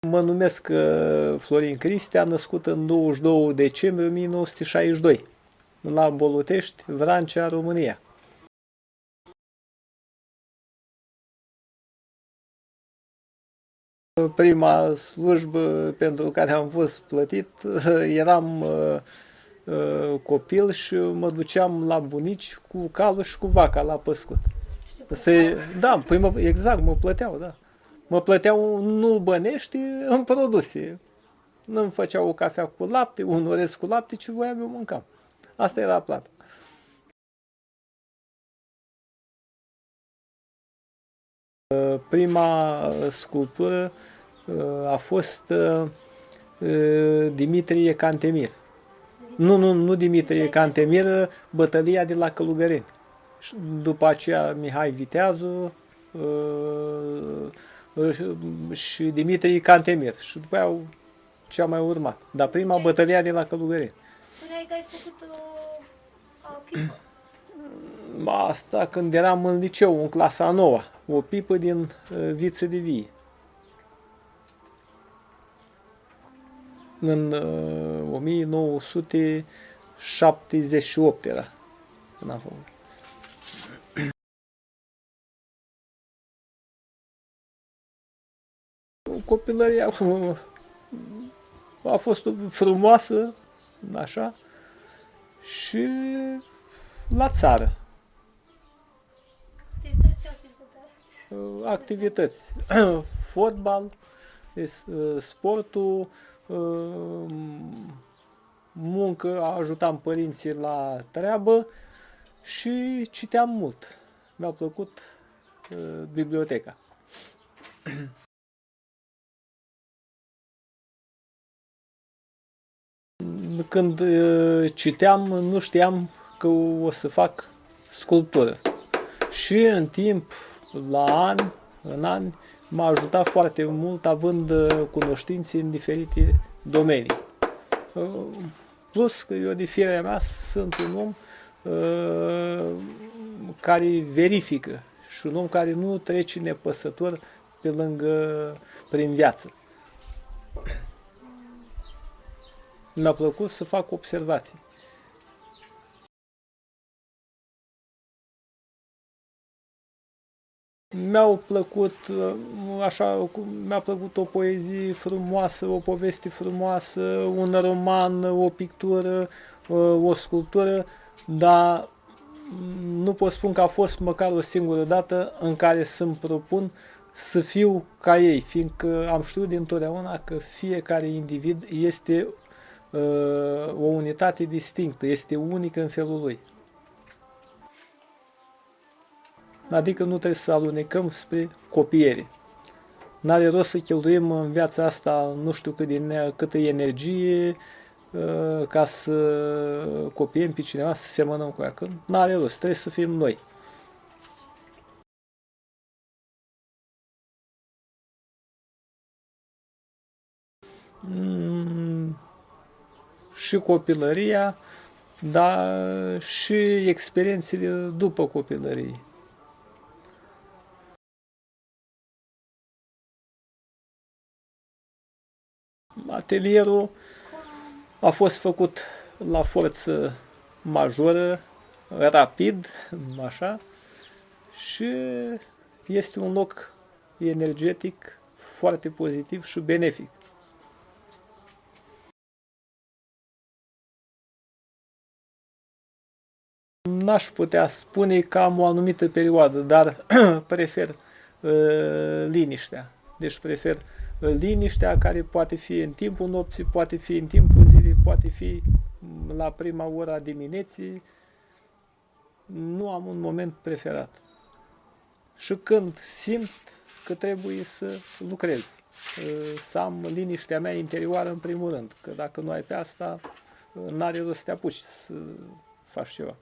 Mă numesc Florin Cristea, născut în 22 decembrie 1962, la Bolutești, Vrancea, România. Prima slujbă pentru care am fost plătit, eram copil și mă duceam la bunici cu calul și cu vaca la păscut. Da, păi exact, mă plăteau, da. Mă plăteau nu bănești în produse. Nu-mi făceau o cafea cu lapte, un orez cu lapte, ce voiam eu mâncam. Asta era plata. Prima sculptură a fost Dimitrie Cantemir. Nu Dimitrie Cantemir, bătălia de la Călugăreni. După aceea Mihai Viteazu și Dimitrie Cantemir. Și după aia ce a mai urmat. Dar prima bătălia de la Călugăreni. Spuneai că ai făcut o pipă. Asta când eram în liceu, în clasa a 9, o pipă din viță de vie. În 1978 era când am făcut. Copilăria a fost frumoasă, așa, și la țară. Activități ce Activități. Fotbal, sportul, muncă, ajutam părinții la treabă și citeam mult. Mi-a plăcut biblioteca. Când citeam, nu știam că o să fac sculptură. Și în timp, în ani, m-a ajutat foarte mult având cunoștințe în diferite domenii. Plus că eu de firea mea sunt un om care verifică și un om care nu trece nepăsător prin viață. Mi-a plăcut să fac observații. Mi-a plăcut o poezie frumoasă, o poveste frumoasă, un roman, o pictură, o sculptură, dar nu pot spun că a fost măcar o singură dată în care să-mi propun să fiu ca ei, fiindcă am știut dintotdeauna că fiecare individ este o unitate distinctă, este unică în felul lui. Adică nu trebuie să alunecăm spre copiere. N-are rost să cheltuim în viața asta nu știu câtă energie ca să copiem pe cineva, să semănăm cu ea. Că n-are rost, trebuie să fim noi. Și copilăria, dar și experiențele după copilărie. Atelierul a fost făcut la forță majoră, rapid, așa, și este un loc energetic foarte pozitiv și benefic. N-aș putea spune că am o anumită perioadă, dar prefer liniștea. Deci prefer liniștea care poate fi în timpul nopții, poate fi în timpul zilei, poate fi la prima oră a dimineții. Nu am un moment preferat. Și când simt că trebuie să lucrez, să am liniștea mea interioară în primul rând, că dacă nu ai pe asta, n-are rost să te apuci să faci ceva.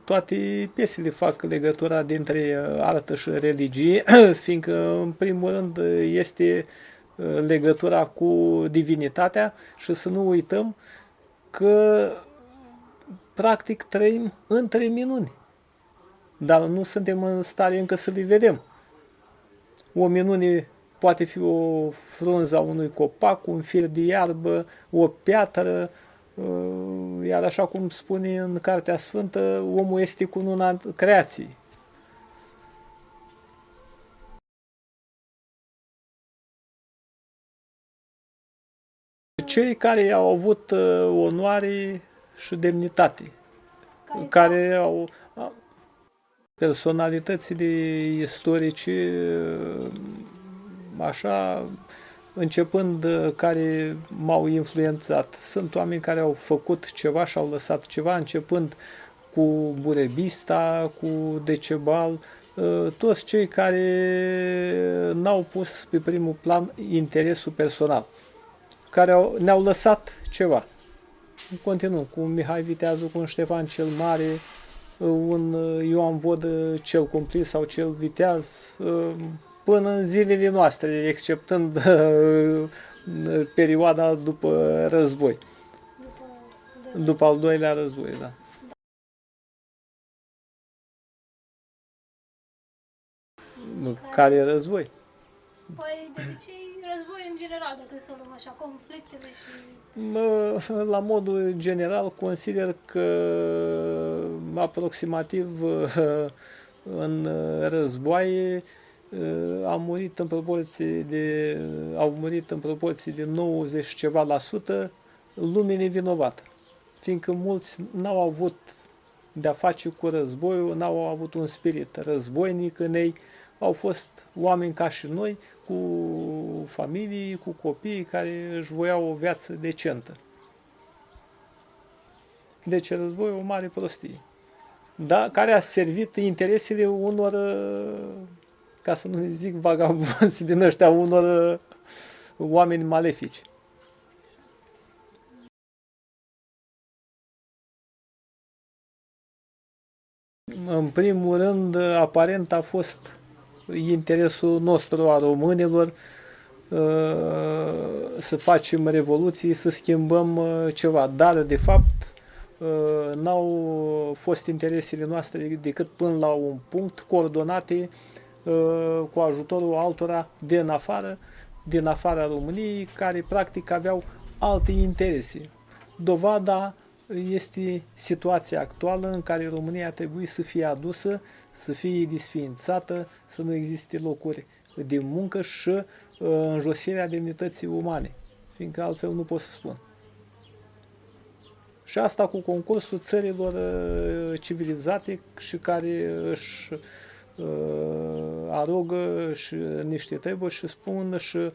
Toate piesele fac legătura dintre artă și religie, fiindcă, în primul rând, este legătura cu divinitatea și să nu uităm că, practic, trăim între minuni. dar nu suntem în stare încă să le vedem. O minune poate fi o frunză a unui copac, un fir de iarbă, o piatră, iar așa cum spune în Cartea Sfântă, omul este cununa creației. Cei care au avut onoare și demnitate, care au personalitățile istorice, așa, începând, care m-au influențat. Sunt oameni care au făcut ceva și au lăsat ceva, începând cu Burebista, cu Decebal, toți cei care n-au pus pe primul plan interesul personal, care ne-au lăsat ceva. Continuăm cu un Mihai Viteazu, cu un Ștefan cel Mare, un Ioan Vodă cel Cumplit sau cel Viteaz, până în zilele noastre, exceptând perioada după război. După al doilea război, da. Care război? Păi, de obicei, război în general, dacă să luăm așa, conflictele și... La modul general, consider că aproximativ în războaie au murit în proporție de 90 ceva la sută lume nevinovată, fiindcă mulți n-au avut de-a face cu războiul, n-au avut un spirit războinic în ei, au fost oameni ca și noi, cu familii, cu copii care își voiau o viață decentă. Deci războiul o mare prostie. Da, care a servit interesele unor, ca să nu zic vagabonzi din ăștia, unor oameni malefici. În primul rând, aparent a fost interesul nostru a românilor să facem revoluții, să schimbăm ceva, dar de fapt n-au fost interesele noastre decât până la un punct, coordonate cu ajutorul altora din afara României, care practic aveau alte interese. Dovada este situația actuală în care România trebuie să fie adusă, să fie desființată, să nu existe locuri de muncă și înjosirea demnității umane, fiindcă altfel nu pot să spun. Și asta cu concursul țărilor civilizate și care își arogă și niște treburi și spun și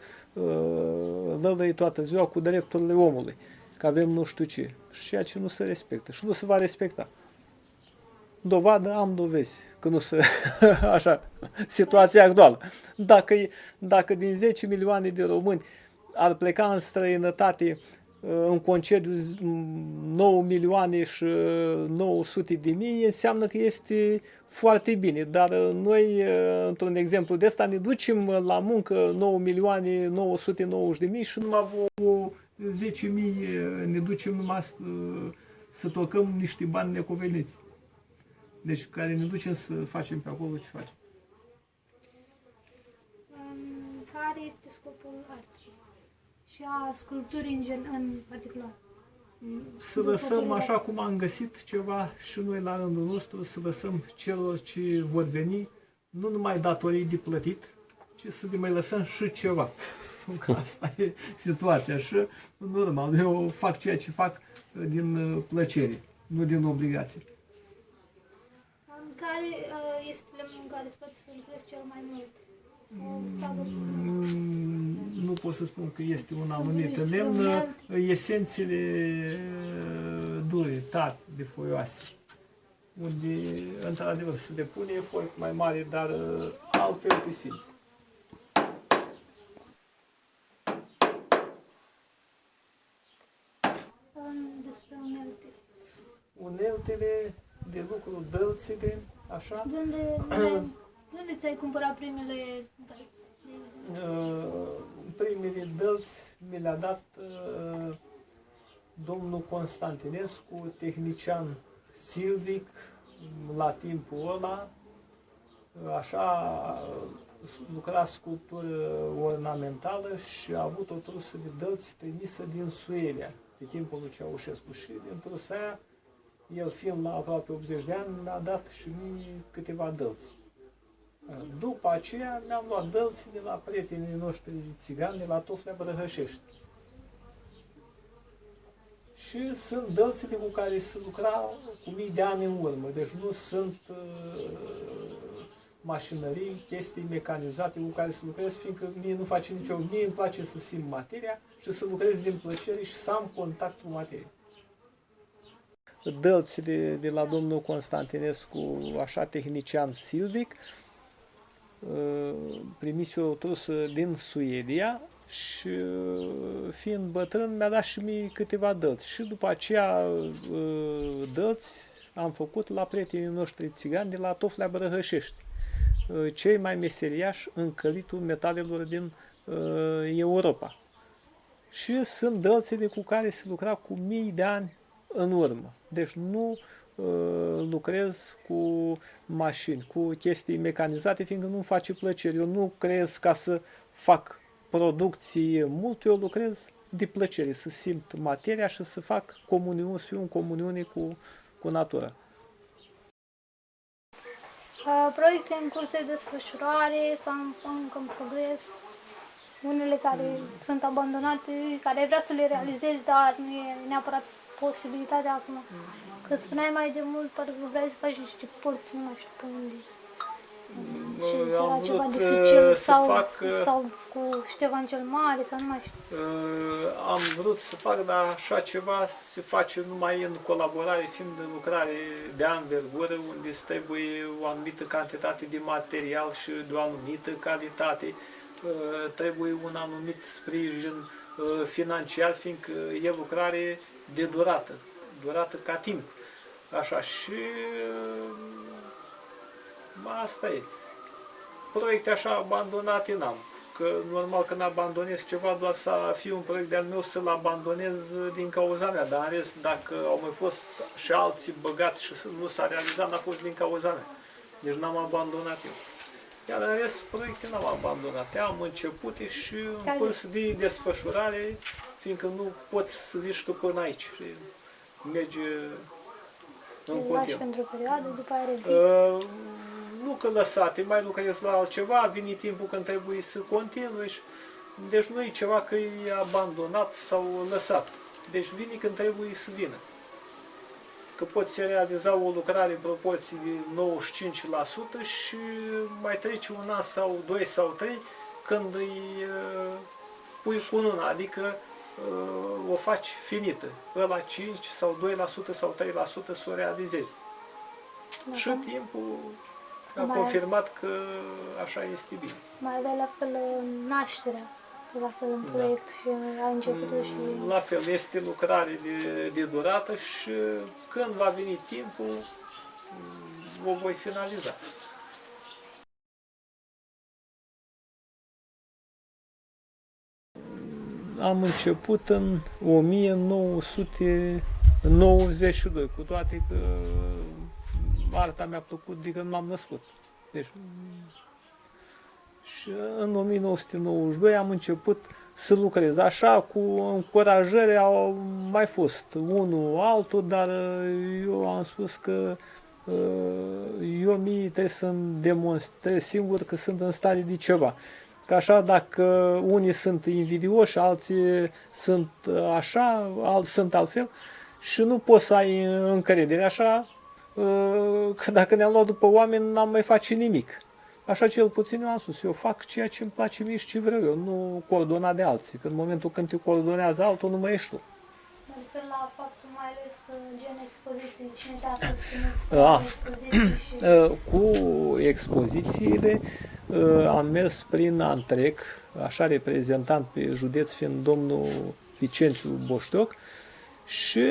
lălăi toată ziua cu drepturile omului, că avem nu știu ce, și ceea ce nu se respectă și nu se va respecta. Dovadă, am dovezi că nu se așa, situația actuală. Dacă din 10 milioane de români ar pleca în străinătate în concediu 9 milioane și 900 de mii, înseamnă că este foarte bine. Dar noi, într-un exemplu de ăsta, ne ducem la muncă 9 milioane 990 de mii și numai 10 mii ne ducem numai să tocăm niște bani necoveniți. Deci care ne ducem să facem pe acolo ce facem. Care este scopul artei și a sculpturii în particular? Să lăsăm așa cum am găsit ceva și noi la rândul nostru, să lăsăm celor ce vor veni nu numai datorii de plătit, ci să le mai lăsăm și ceva. Că asta e situația și normal, eu fac ceea ce fac din plăcere, nu din obligație. Care este lemnul în care îți poate să lucrezi cel mai mult? Nu pot să spun că este un anumit lemn, esențele dure, tari, de foioase, unde într-adevăr se depune efort mai mare, dar altfel te simți. Despre unelte. Uneltele de lucru, dălțile, așa. De unde ți-ai cumpărat primele dălți? Primele dălți mi le-a dat domnul Constantinescu, tehnician silvic, la timpul ăla, așa, lucra sculptură ornamentală și a avut o trusă de dălți trimisă din Suedia, pe timpul lui Ceaușescu. Și din trusa aia, el fiind la aproape 80 de ani, mi-a dat și mie câteva dălți. După aceea mi-am luat dălți de la prietenii noștri țigani de la Toflea Brăhășești. Și sunt dălțile cu care se lucra cu mii de ani în urmă. Deci nu sunt mașinării, chestii mecanizate cu care să lucrez, fiindcă mie nu face nicio... Mie îmi place să simt materia și să lucrez din plăcere și să am contact cu materia. Dălțile de la domnul Constantinescu, așa tehnician silvic, primise o trusă din Suedia și fiind bătrân mi-a dat și mie câteva dălți. Și după aceea dălți am făcut la prietenii noștri țigani de la Toflea Brăhășești, cei mai meseriași în călitul metalelor din Europa. Și sunt dălțile cu care se lucra cu mii de ani în urmă. Deci nu lucrez cu mașini, cu chestii mecanizate, fiindcă nu-mi face plăcere. Eu nu creez ca să fac producție mult, eu lucrez de plăcere, să simt materia și să fac comuniune, să fiu în comuniune cu natura. Proiecte în curs de desfășurare sau încă în progres, unele care sunt abandonate, care vrea să le realizezi, dar nu e neapărat posibilitatea acum. Că spuneai mai de mult, parcă vrei să faci niște porți, nu mai știu pe unde. Și era ceva dificil sau cu Ștefan cel Mare, sau nu mai știu. Am vrut să fac, dar așa ceva se face numai în colaborare, fiind în lucrare de anvergură, unde îți trebuie o anumită cantitate de material și de o anumită calitate, trebuie un anumit sprijin financiar, fiindcă e lucrare de durată ca timp. Așa, și asta e. Proiecte așa abandonate n-am. Că normal când abandonez ceva, doar să fie un proiect de-al meu să-l abandonez din cauza mea. Dar în rest, dacă au mai fost și alții băgați și nu s-a realizat, n-a fost din cauza mea. Deci n-am abandonat eu. Iar în rest, proiecte n-am abandonat. Am începute și în curs de desfășurare, fiindcă nu poți să zici că până aici. Și merge în continuu. Pentru o perioadă, după aia revii. Nu că lăsate, mai lucrez la altceva, vine timpul când trebuie să continui. Deci nu e ceva că e abandonat sau lăsat. Deci vine când trebuie să vină. Că poți realiza o lucrare în proporție de 95% și mai trece un an sau 2 sau 3 când îi pui cu una, adică o faci finită. Ăla 5 sau 2% sau 3% să o realizezi. Și timpul a confirmat că așa este bine. Mai avea la fel nașterea, la fel în proiect și a început și... La fel, este lucrare de durată și când va veni timpul, o voi finaliza. Am început în 1992, cu toate că arta mi-a plăcut de când m-am născut. Deci, și în 1992 am început să lucrez. Așa, cu încurajări au mai fost unul altul, dar eu am spus că eu trebuie să-mi demonstrez singur că sunt în stare de ceva. Că așa, dacă unii sunt invidioși, alții sunt așa, alții sunt altfel și nu poți să ai încredere. Așa, că dacă ne-am luat după oameni, n-am mai face nimic. Așa cel puțin eu am spus, eu fac ceea ce îmi place mie și ce vreau eu, nu coordona de alții. Că în momentul când te coordonează altul, nu mai ești tu. Mă refer la faptul mai ales gen expoziții, cine te-a susținut să cu expozițiile am mers prin Antrec, așa reprezentant pe județ fiind domnul Vicențiu Boștioc și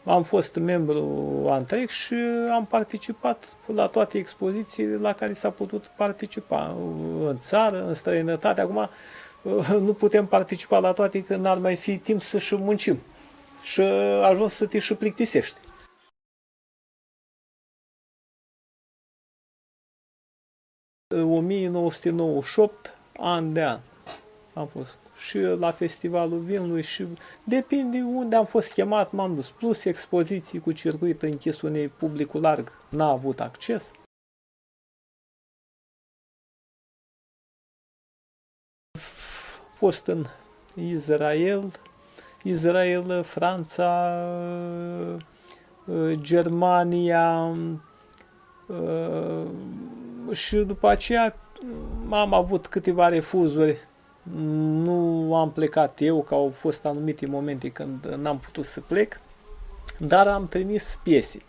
am fost membru Antrec și am participat la toate expozițiile la care s-a putut participa în țară, în străinătate. Acum nu putem participa la toate că n-ar mai fi timp să și muncim și ajuns să te și plictisești. 1998, an de an. Am fost și la Festivalul Vinului și depinde unde am fost chemat, m-am dus. Plus expoziții cu circuit închis unei publicul larg n-a avut acces. Am fost în Israel, Franța, Germania și după aceea am avut câteva refuzuri. Nu am plecat eu, că au fost anumite momente când n-am putut să plec, dar am trimis piese.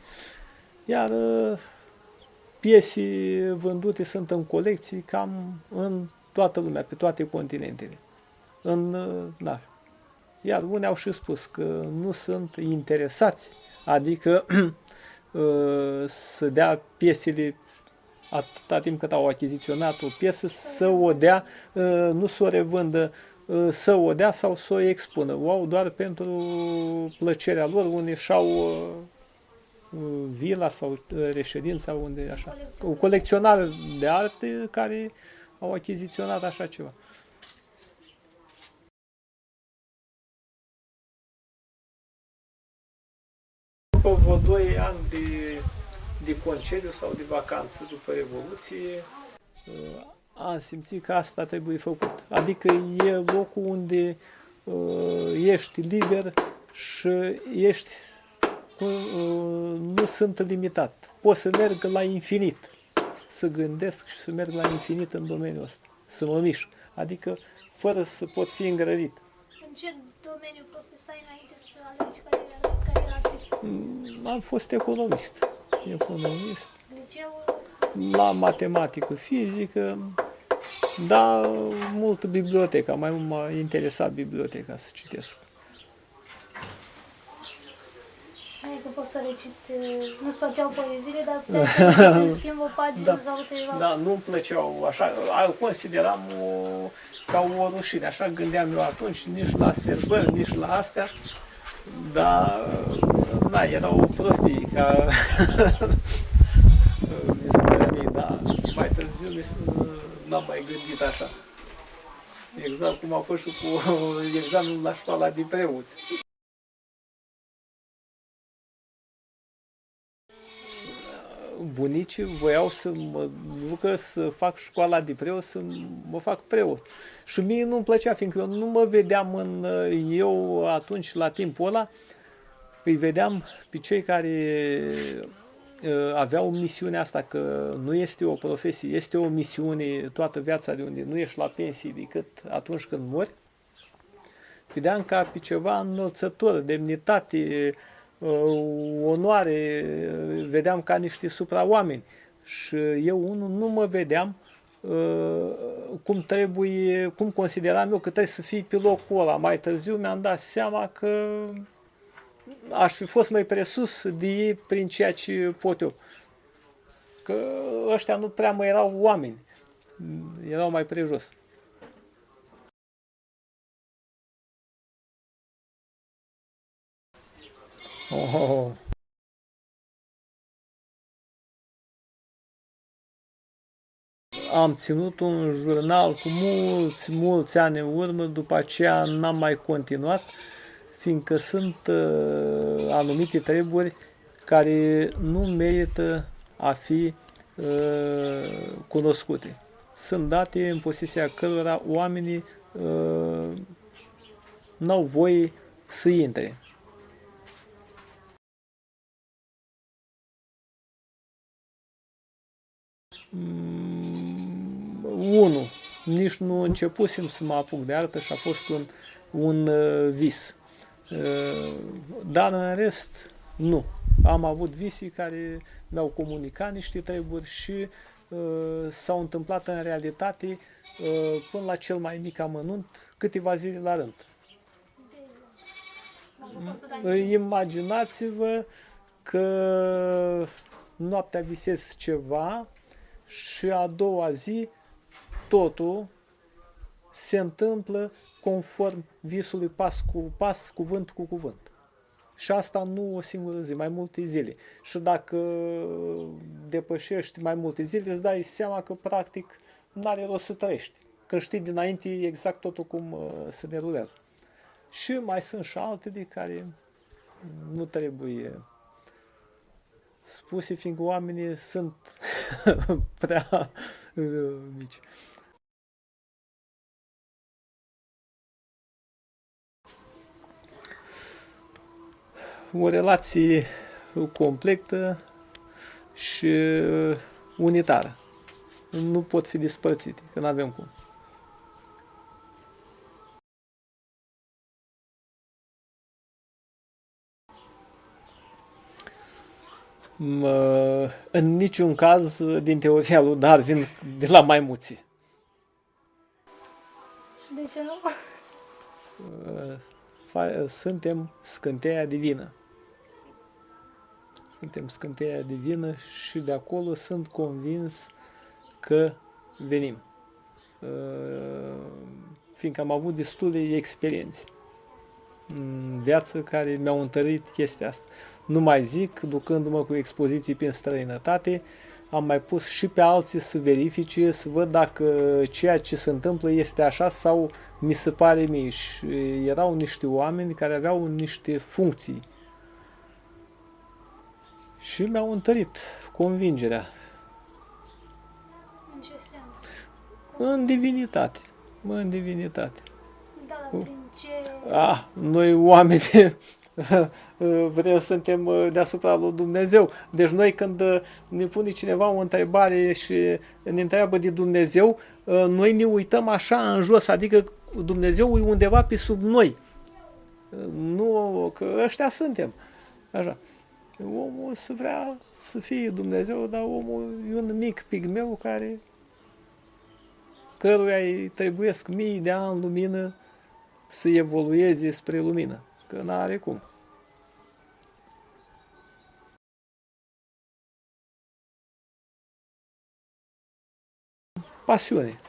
Iar piese vândute sunt în colecții cam în toată lumea, pe toate continentele. Da. Iar unii au și spus că nu sunt interesați, adică să dea piesele atâta timp cât au achiziționat o piesă, să o dea, nu să o revândă, să o dea sau să o expună. O au doar pentru plăcerea lor, unde și-au vila sau reședința, unde așa. O colecționare de arte care au achiziționat așa ceva. După vreo 2 ani de concediu sau de vacanță după Revoluție, am simțit că asta trebuie făcut. Adică e locul unde ești liber și nu sunt limitat. Pot să merg la infinit, să gândesc și să merg la infinit în domeniul ăsta, să mă mișc. Adică fără să pot fi îngrădit. În ce domeniu profesai înainte să alegi cariera artistă? Am fost economist. Liceu? La matematică, fizică, dar mult biblioteca, mai mult m-a interesat biblioteca să citesc. Adică poți să reciți, nu-ți plăceau poeziile, dar puteai să în schimb o pagină sau câteva. Da, nu-mi plăceau așa, consideram ca o rușine, așa gândeam eu atunci, nici la sărbări, nici la astea, dar da, era o prostie, ca mi se părea mie, da, mai târziu n-am mai gândit așa. Exact cum a fost și cu examenul la școala de preoți. Bunicii voiau să mă ducă să fac școala de preot, să mă fac preot. Și mie nu-mi plăcea, fiindcă eu nu mă vedeam eu atunci, la timpul ăla, îi vedeam pe cei care aveau misiunea asta, că nu este o profesie, este o misiune toată viața, de unde nu ești la pensie decât atunci când mori. Vedeam ca pe ceva înălțător, demnitate, onoare, vedeam ca niște supraoameni. Și eu unul nu mă vedeam cum consideram eu că trebuie să fii pe locul ăla. Mai târziu mi-am dat seama că aș fi fost mai presus de ei prin ceea ce pot eu. Că ăștia nu prea mai erau oameni, erau mai prejos. Oh. Am ținut un jurnal cu mulți ani în urmă, după aceea n-am mai continuat, fiindcă sunt anumite treburi care nu merită a fi cunoscute. Sunt date în posesia cărora oamenii n-au voie să intre. 1. Nici nu începusem să mă apuc de artă și a fost un vis. Dar în rest, nu. Am avut visii care mi-au comunicat niște treburi și s-au întâmplat în realitate până la cel mai mic amănunt, câteva zile la rând. Imaginați-vă că noaptea visez ceva și a doua zi totul se întâmplă conform visului, pas cu pas, cuvânt cu cuvânt. Și asta nu o singură zi, mai multe zile. Și dacă depășești mai multe zile, îți dai seama că practic n-are rost să trăiești. Că știi dinainte exact totul cum se derulează. Și mai sunt și altele care nu trebuie spuse, fiindcă oamenii sunt prea mici. O relație completă și unitară. Nu pot fi despărțite, că nu avem cum. În niciun caz din teoria lui Darwin de la maimuții. De ce nu? Suntem scânteia divină. Suntem scânteia divină și de acolo sunt convins că venim. Fiindcă am avut destule experiențe în viață care mi-au întărit chestia asta. Nu mai zic, ducându-mă cu expoziții prin străinătate, am mai pus și pe alții să verifice, să văd dacă ceea ce se întâmplă este așa sau mi se pare mie. Și erau niște oameni care aveau niște funcții și mi-au întărit convingerea În ce sens? în divinitate. În divinitate. Da, dar prin ce... Noi oameni vrem să suntem deasupra lui Dumnezeu. Deci noi când ne pune cineva o întrebare și ne întreabă de Dumnezeu, noi ne uităm așa în jos, adică Dumnezeu e undeva pe sub noi. Nu, că ăștia suntem. Așa. Omul să vrea să fie Dumnezeu, dar omul e un mic pigmeu căruia îi trebuiesc mii de ani lumină să evolueze spre lumină. Că n-are cum. Pasiune.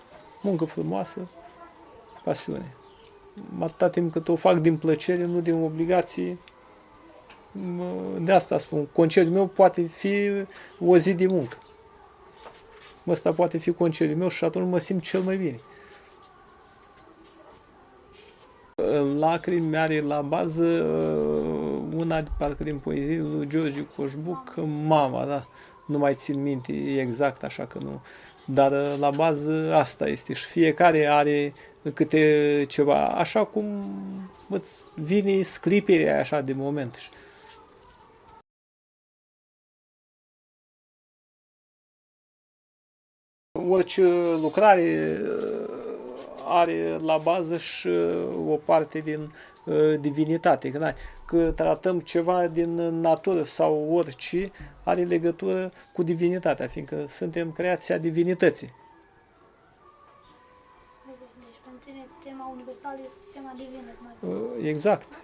Muncă frumoasă, pasiune. Atâta timp cât o fac din plăcere, nu din obligație. De asta spun, concediul meu poate fi o zi de muncă. Ăsta poate fi concediul meu și atunci mă simt cel mai bine. Lacrimi are la bază una de parcă din poezie lui George Coșbuc, Mama, da? Nu mai țin minte exact, așa că nu. Dar la bază asta este și fiecare are câte ceva, așa cum îți vine sclipirea așa de moment. Orice lucrare are la bază și o parte din divinitate. Că tratăm ceva din natură sau orice, are legătură cu divinitatea, fiindcă suntem creația divinității. Deci pentru tine tema universală este tema divină. Exact.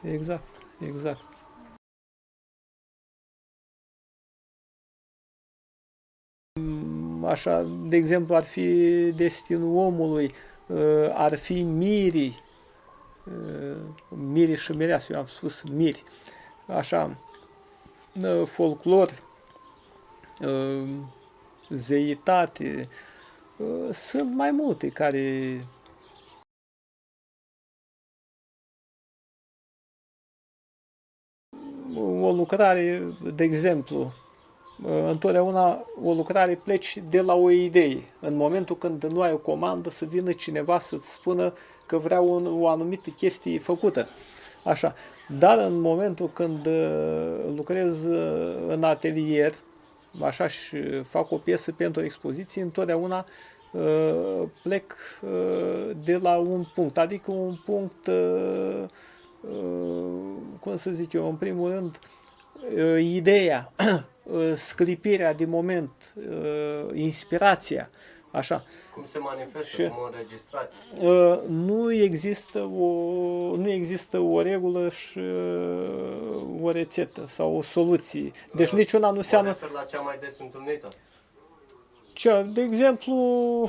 Așa, de exemplu, ar fi destinul omului, ar fi mirii și mireasă, eu am spus miri, așa, folclor, zeitate, sunt mai multe care o lucrare, de exemplu, întotdeauna o lucrare pleci de la o idee. În momentul când nu ai o comandă, să vină cineva să-ți spună că vrea o anumită chestie făcută. Așa. Dar în momentul când lucrez în atelier, așa, și fac o piesă pentru o expoziție, întotdeauna plec de la un punct. Adică un punct, cum să zic eu, în primul rând, ideea, sclipirea de moment, inspirația, așa. Cum se manifestă, și, cum o înregistrați? Nu există o regulă și o rețetă sau o soluție. Deci niciuna nu seamănă. Mă refer la cea mai des întâlnită. De exemplu,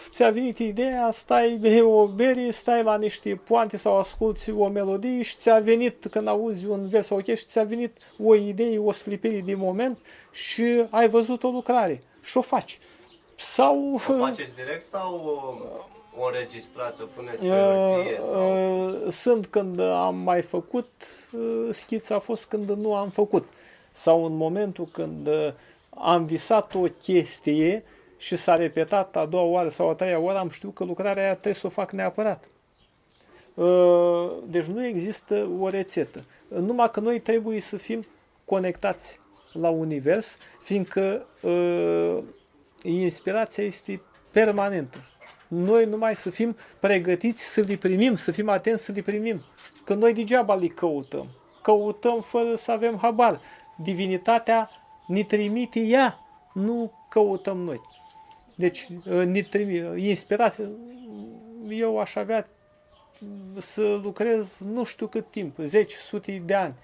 ți-a venit ideea, stai, bei o bere, stai la niște poante sau asculti o melodie și ți-a venit, când auzi un vers sau o chestie, ți-a venit o idee, o sclipire din moment și ai văzut o lucrare și o faci. Sau... O faceți direct sau o înregistrați, o puneți pe hârtie? Sau... Sunt când am mai făcut, schița a fost când nu am făcut. Sau în momentul când am visat o chestie și s-a repetat a doua oară sau a treia oară, am știut că lucrarea aia trebuie să o fac neapărat. Deci nu există o rețetă. Numai că noi trebuie să fim conectați la univers, fiindcă inspirația este permanentă. Noi numai să fim pregătiți să le primim, să fim atenți să le primim. Că noi degeaba le căutăm. Căutăm fără să avem habar. Divinitatea ne trimite ea, nu căutăm noi. Deci, ne trimite, inspirație. Eu aș avea să lucrez nu știu cât timp, 10, sute de ani.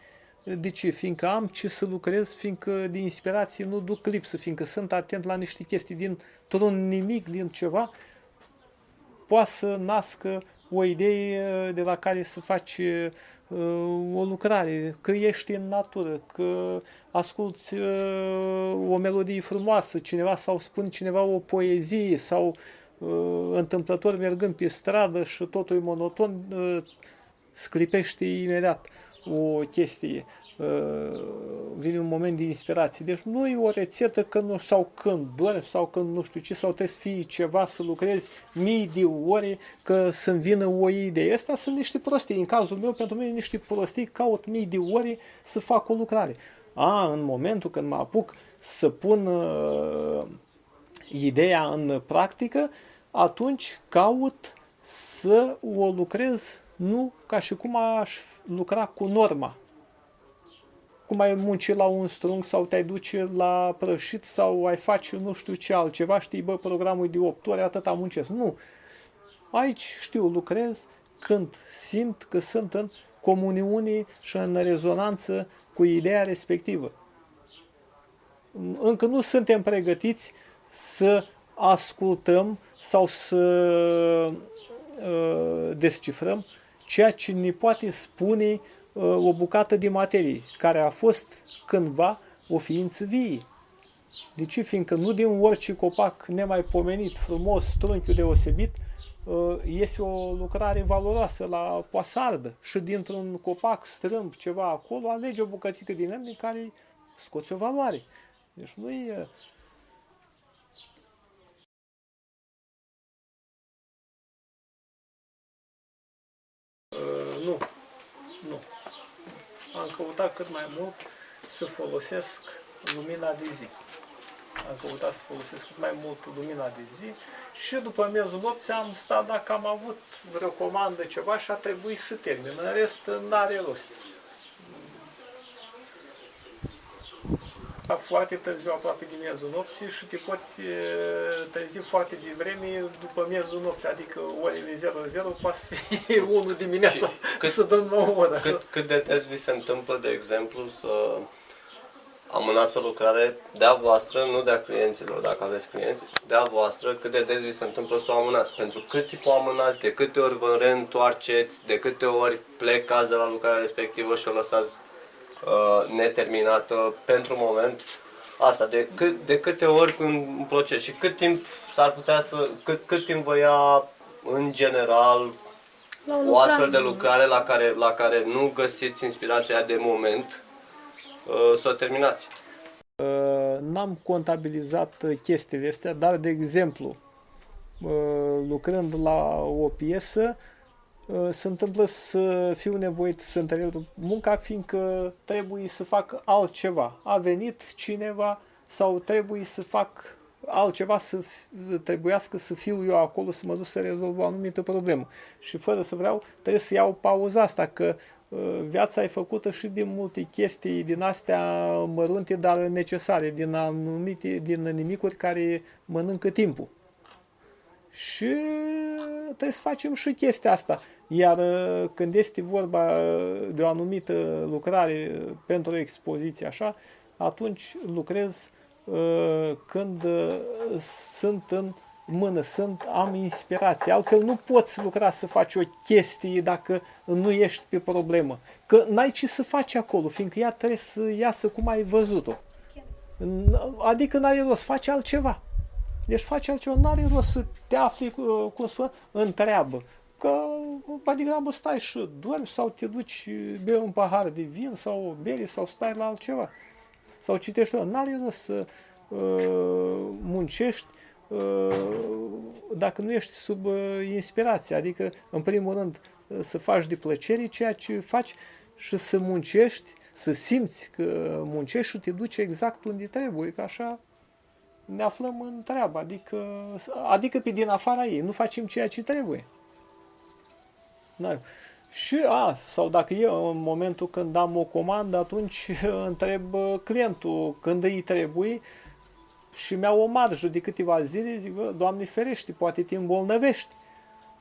De ce? Fiindcă am ce să lucrez, fiindcă de inspirație nu duc lipsă, fiindcă sunt atent la niște chestii dintr-un nimic, din ceva, poate să nască o idee de la care să faci o lucrare, că ești în natură, că asculți o melodie frumoasă, cineva sau spune cineva o poezie sau întâmplător mergând pe stradă și totul e monoton, sclipește imediat o chestie. Vine un moment de inspirație. Deci nu e o rețetă că nu, sau când dormi sau când nu știu ce, sau trebuie să fie ceva să lucrezi mii de ore că să-mi vină o idee. Astea sunt niște prostii. În cazul meu, pentru mine, niște prostii, caut mii de ore să fac o lucrare. În momentul când mă apuc să pun ideea în practică, atunci caut să o lucrez nu ca și cum aș lucra cu norma. Cum ai munci la un strung sau te-ai duce la prășit sau ai face nu știu ce altceva, știi, bă, programul e de 8 ore, atâta muncesc. Nu. Aici știu, lucrez când simt că sunt în comuniune și în rezonanță cu ideea respectivă. Încă nu suntem pregătiți să ascultăm sau să descifrăm ceea ce ne poate spune o bucată de materie, care a fost cândva o ființă vie. De ce? Fiindcă nu din orice copac nemaipomenit, frumos, trunchiul deosebit, iese o lucrare valoroasă la poasardă și dintr-un copac strâmb ceva acolo, alege o bucățică din lemn care scoți o valoare. Deci nu e... Nu. Am căutat cât mai mult să folosesc lumina de zi. Am căutat să folosesc cât mai mult lumina de zi și după miezul nopții am stat dacă am avut vreo comandă ceva și a trebuit să termin. În rest, n-are rost. Foarte târziu, aproape de miezul nopții și te poți trezi foarte devreme după miezul nopții, adică orele 00, poate să fie 1 dimineața să dăm o oră. Cât de des vi se întâmplă, de exemplu, să amânați o lucrare de-a voastră, nu de-a clienților, dacă aveți clienți, de-a voastră, cât de des vi se întâmplă să o amânați? Pentru cât timp o amânați, de câte ori vă reîntoarceți, de câte ori plecați de la lucrarea respectivă și o lăsați neterminată pentru moment, asta, de câte ori în proces și cât timp s-ar putea să, cât timp vă ia în general o astfel de lucrare la care nu găsiți inspirația de moment să o terminați? N-am contabilizat chestiile astea, dar de exemplu, lucrând la o piesă, se întâmplă să fiu nevoit să întrerup munca, fiindcă trebuie să fac altceva. A venit cineva sau trebuie să fac altceva, trebuiască să fiu eu acolo, să mă duc să rezolv o anumită problemă. Și fără să vreau, trebuie să iau pauza asta, că viața e făcută și din multe chestii din astea mărunte, dar necesare, din nimicuri care mănâncă timpul. Și trebuie să facem și chestia asta. Iar când este vorba de o anumită lucrare pentru o expoziție așa, atunci lucrez când sunt în mână sunt, am inspirație. Altfel nu poți lucra să faci o chestie dacă nu ești pe problemă. Că n-ai ce să faci acolo, fiindcă ea trebuie să iasă cum ai văzut-o. Adică n-are rost, faci altceva. Deci faci altceva, n-are rost să te afli, cum spun, în treabă. Că mai degrabă stai și dormi sau te duci, bei un pahar de vin sau o bere sau stai la altceva. Sau citești, n-are rost să muncești dacă nu ești sub inspirație. Adică, în primul rând, să faci de plăcere ceea ce faci și să muncești, să simți că muncești și te duci exact unde trebuie, că așa ne aflăm în treabă, adică pe din afara ei, nu facem ceea ce trebuie. Da. Și, sau dacă eu în momentul când am o comandă, atunci întreb clientul când îi trebuie și mi-au o marjă de câteva zile, zic, Doamne ferește, poate te îmbolnăvești.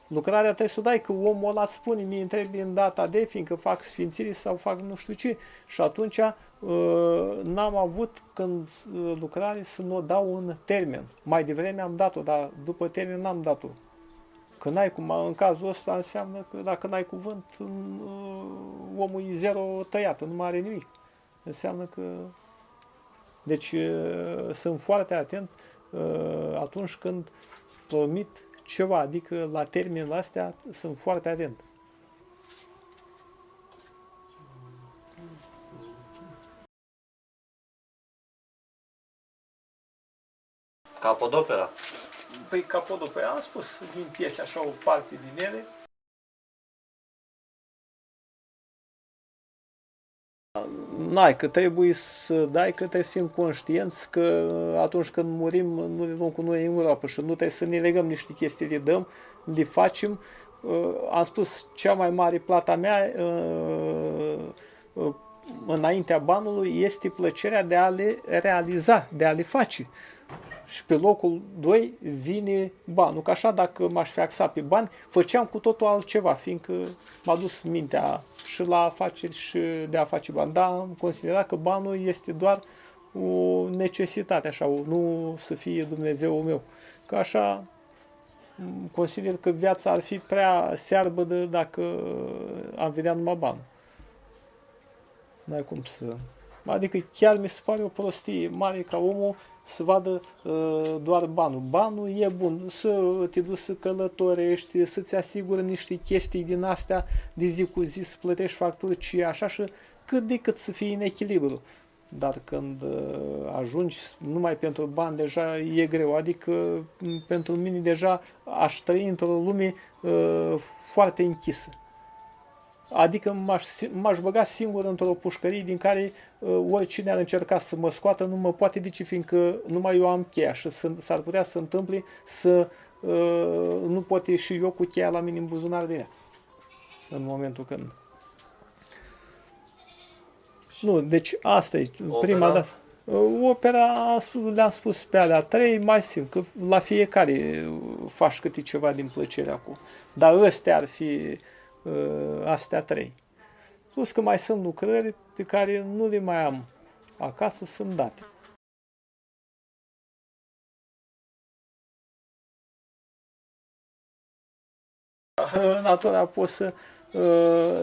Lucrarea trebuie să o dai, că omul ăla îți spune, mie îmi trebuie în data de, fiindcă fac sfințire sau fac nu știu ce. Și atunci n-am avut când lucrare să nu o dau în termen. Mai devreme am dat-o, dar după termen n-am dat-o. Că n-ai cum, în cazul ăsta înseamnă că dacă n-ai cuvânt, omul e zero tăiat, nu mai are nimic. Înseamnă că... Deci sunt foarte atent atunci când promit ceva, adică la termenul astea sunt foarte atent. Capodopera. Păi capodopera, am spus din piese așa o parte din ele. N-ai, că trebuie să dai, că trebuie să fim conștienți că atunci când murim nu le luăm cu noi în groapă și nu trebuie să ne legăm niște chestii, le dăm, le facem. Am spus, cea mai mare plata mea înaintea banului este plăcerea de a le realiza, de a le face. Și pe locul 2 vine banul. Că așa, dacă m-aș fi axat pe bani, făceam cu totul altceva, fiindcă m-a dus mintea și la afaceri și de a face bani. Dar am considerat că banul este doar o necesitate, așa, nu să fie Dumnezeul meu. Că așa consider că viața ar fi prea searbă dacă am vedea numai banul. N-ai cum să... Adică chiar mi se pare o prostie mare ca omul să vadă doar banul. Banul e bun, să te duci să călătorești, să-ți asigură niște chestii din astea de zi cu zi, să plătești facturi și așa și cât de cât să fii în echilibru. Dar când ajungi numai pentru bani, deja e greu. Adică pentru mine deja aș trăi într-o lume foarte închisă. Adică m-aș băga singur într-o pușcărie din care oricine ar încerca să mă scoată nu mă poate duce, fiindcă numai eu am cheia și s-ar putea să întâmple să nu pot ieși eu cu cheia la mine în buzunar de ea. În momentul când... Nu, deci asta e prima dată. Opera, le-am spus pe alea 3, mai simt că la fiecare faci câte ceva din plăcere acum. Dar ăstea ar fi astea 3. Plus că mai sunt lucrări pe care nu le mai am acasă, sunt date. Natura poți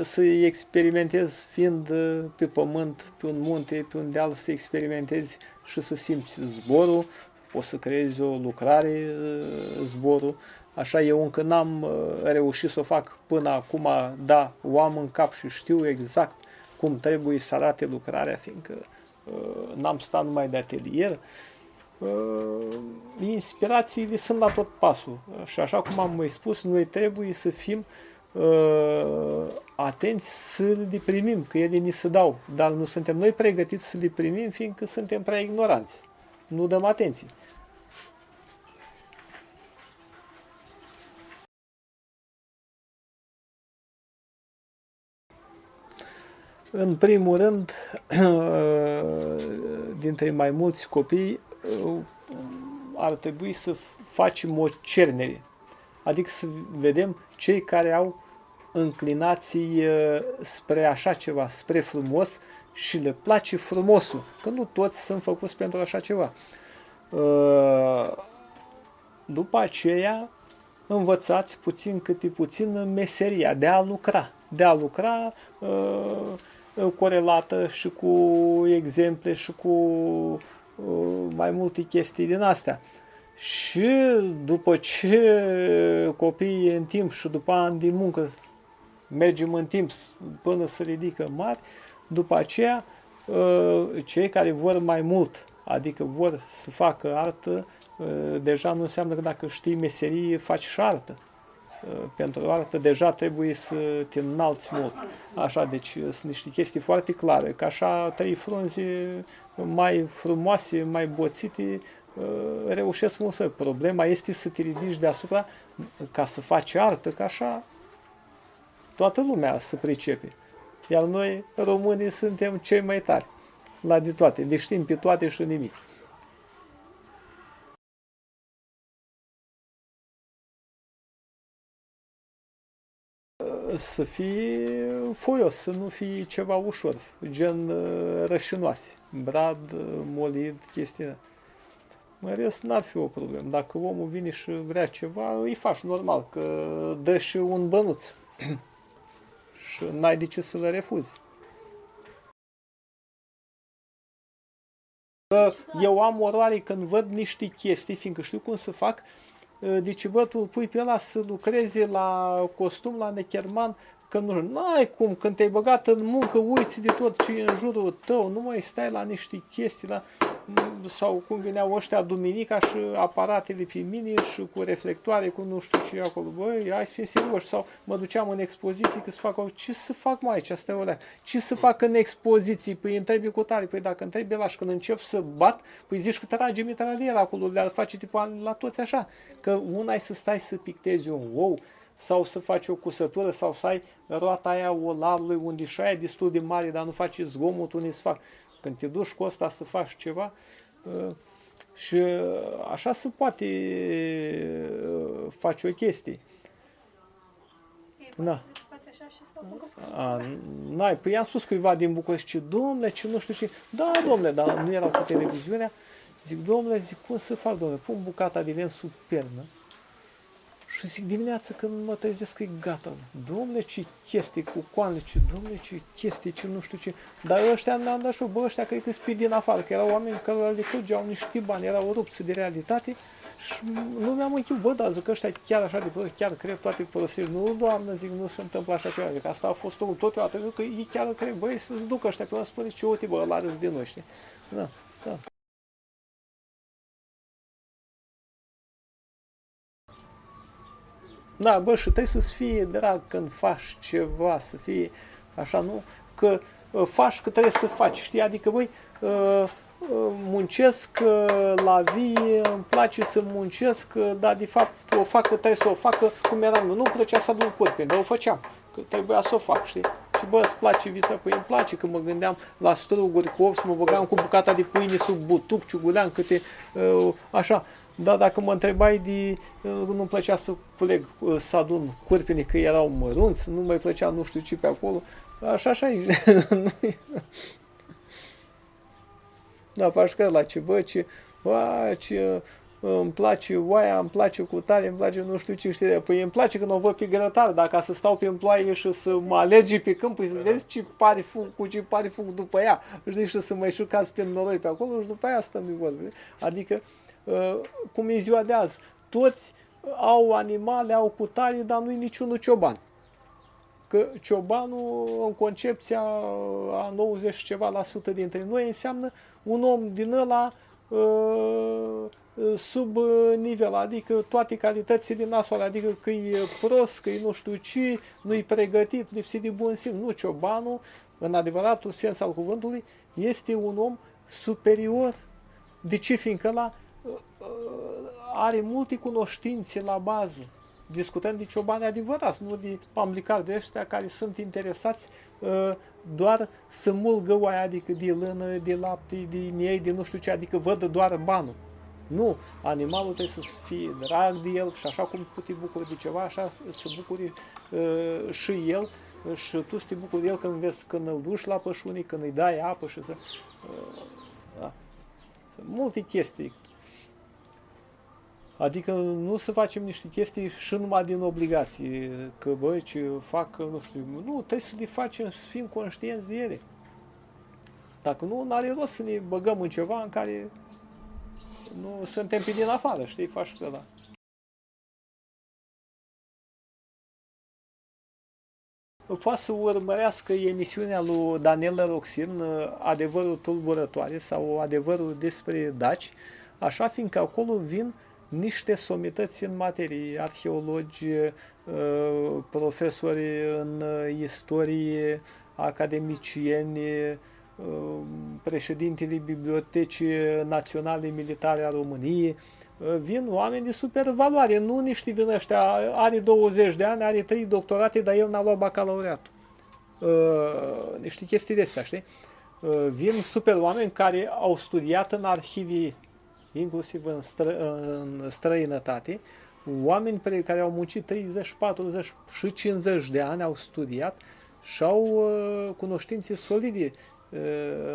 să experimentezi fiind pe pământ, pe un munte, pe un deal, să experimentezi și să simți zborul, poți să creezi o lucrare, zborul. Așa eu încă n-am reușit să o fac până acum, da, o am în cap și știu exact cum trebuie să arate lucrarea, fiindcă n-am stat numai de atelier. Inspirațiile sunt la tot pasul și așa cum am mai spus, noi trebuie să fim atenți să le primim, că ele ni se dau, dar nu suntem noi pregătiți să le primim, fiindcă suntem prea ignoranți. Nu dăm atenție. În primul rând, dintre mai mulți copii, ar trebui să facem o cernere. Adică să vedem cei care au înclinații spre așa ceva, spre frumos și le place frumosul. Că nu toți sunt făcuți pentru așa ceva. după aceea învățați puțin câte puțin meseria de a lucra. De a lucra corelată și cu exemple și cu mai multe chestii din astea. Și după ce copiii în timp și după ani din muncă mergem în timp până se ridică mari, după aceea cei care vor mai mult, adică vor să facă artă, deja nu înseamnă că dacă știi meserie faci și artă. Pentru artă deja trebuie să te înalți mult. Așa, deci sunt niște chestii foarte clare, că așa 3 frunze mai frumoase, mai boțite, reușesc mult să. Problema este să te ridici deasupra ca să faci artă, că așa toată lumea se pricepe. Iar noi, românii, suntem cei mai tari la de toate, le știm pe toate și nimic. Să fie foios, să nu fie ceva ușor, gen rășinoase, brad, molid, chestii. În rest, n-ar fi o problemă. Dacă omul vine și vrea ceva, îi faci normal, că dă și un bănuț. Și n-ai de ce să-l refuzi. Eu am oroare când văd niște chestii, fiindcă știu cum să fac. Deci, bă, tu îl pui pe ăla să lucreze la costum, la necherman, că nu ai cum, când te-ai băgat în muncă, uiți de tot ce e în jurul tău, nu mai stai la niște chestii, sau cum veneau ăștia duminica și aparatele pe mine și cu reflectoare, cu nu știu ce acolo, băi, hai să fii serios, sau mă duceam în expoziții, că să fac, ce să fac mai aici, asta e o leacă. Ce să fac în expoziții? Păi întrebi cu tare, păi dacă întrebi la și când încep să bat, păi zici că trage mitraliera acolo, le-ar face tipa la toți așa, că una e să stai să pictezi un ou, sau să faci o cusătură, sau să ai roata aia olarului unde și aia e destul de mare, dar nu faci zgomot unde să fac. Când te duci cu ăsta să faci ceva, și așa se poate face o chestie. Da. N-ai, păi i-am spus cuiva din București, ce domnule, ce nu știu ce, da, domnule, dar nu era cu televiziunea, zic, domnule, zic, cum să fac, domnule, pun bucata de len sub pernă, și zic, dimineața când mă trezesc că e gata. Dom'le, ce chestii cu coanele, ce dom'le, ce chestii, ce nu știu ce. Dar ăștia mi-am dat și eu, bă, ăștia cred că spui din afară, că erau oameni care le curgeau niște bani, erau rupți de realitate și nu mi-am închis, bă, dar zic că ăștia chiar așa de prost, chiar cred toate prostii. Nu, doamnă, zic, nu se întâmplă așa ceva, zic, asta a fost omul totodată, zic că ei chiar cred, băi, să-ți ducă ăștia pe mă spune, ce uite, bă, ăla râs din noi, știi? Da, da. Da, bă, și trebuie să-ți fie drag când faci ceva, să fie așa, nu? Că faci că trebuie să faci, știi? Adică, băi, muncesc la vie, îmi place să muncesc, dar de fapt o fac că trebuie să o facă cum eram eu. Nu-mi plăcea să adun curpeni, dar o făceam, că trebuia să o fac, știi? Și bă, îți place vița? Păi îmi place, că mă gândeam la struguri cu ops, mă băgam cu bucata de pâine sub butuc, ciuguleam câte, așa. Dar dacă mă întrebai de, nu-mi plăcea să culeg, să adun curpenii că erau mărunți, nu mai plăcea nu știu ce pe acolo, așa e. Da, faci că la ce, bă, ce, îmi place oaia, îmi place cu tare, îmi place nu știu ce, știi, păi îmi place când o văd pe grătar, dacă să stau pe ploaie și să mă alergi pe câmp, păi să vezi ce pare fug, cu ce pare fug după ea, știi, și să mă șucați pe noroi pe acolo și după aia stăm de vorbă. Adică, cum e ziua de azi, toți au animale, au cutare, dar nu-i niciunul cioban. Că ciobanul, în concepția a 90 ceva la sută dintre noi, înseamnă un om din ăla sub nivel, adică toate calitățile nasoale, adică că e prost, că e nu știu ce, nu-i pregătit, lipsit de bun simț. Nu, ciobanul, în adevăratul sens al cuvântului, este un om superior. De ce? Fiindcă ăla are multe cunoștințe la bază. Discutăm de ciobani adevărați, nu de pamlicari de ăștia care sunt interesați doar să mulgă oaia, adică de lână, de lapte, de miei, de nu știu ce, adică văd doar banul. Nu, animalul trebuie să fie drag de el și așa cum tu te bucuri de ceva, așa să bucuri și el și tu să te bucuri de el când vezi, când îl duci la pășunii, când îi dai apă și să... Da. Sunt multe chestii. Adică nu să facem niște chestii și numai din obligație, că băi, ce fac, nu știu, nu, trebuie să le facem, să fim conștienți de ele. Dacă nu, n-are rost să ne băgăm în ceva în care nu suntem pe din afară, știi, faci că da. Poate să urmărească emisiunea lui Daniel Roxin, Adevărul tulburătoare sau Adevărul despre daci, așa fiindcă acolo vin niște somități în materie, arheologi, profesori în istorie, academicieni, președintele Bibliotecii Naționale Militare a României, vin oameni de super valoare, nu niște din ăștia, are 20 de ani, are 3 doctorate, dar el n-a luat bacalaureatul. Niște chestii de astea, știi? Vin super oameni care au studiat în arhivii, inclusiv în străinătate, oameni care au muncit 30, 40 și 50 de ani, au studiat și au cunoștințe solide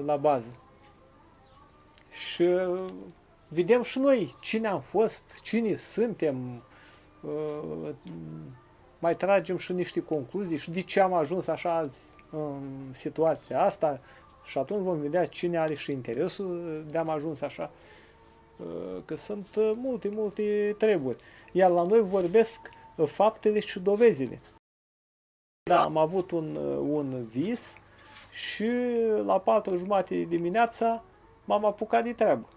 la bază. Și vedem și noi cine am fost, cine suntem, mai tragem și niște concluzii și de ce am ajuns așa azi în situația asta și atunci vom vedea cine are și interesul de am ajuns așa, că sunt multe treburi. Iar la noi vorbesc faptele și dovezile. Da, am avut un vis și la 4:30 dimineața m-am apucat de treabă.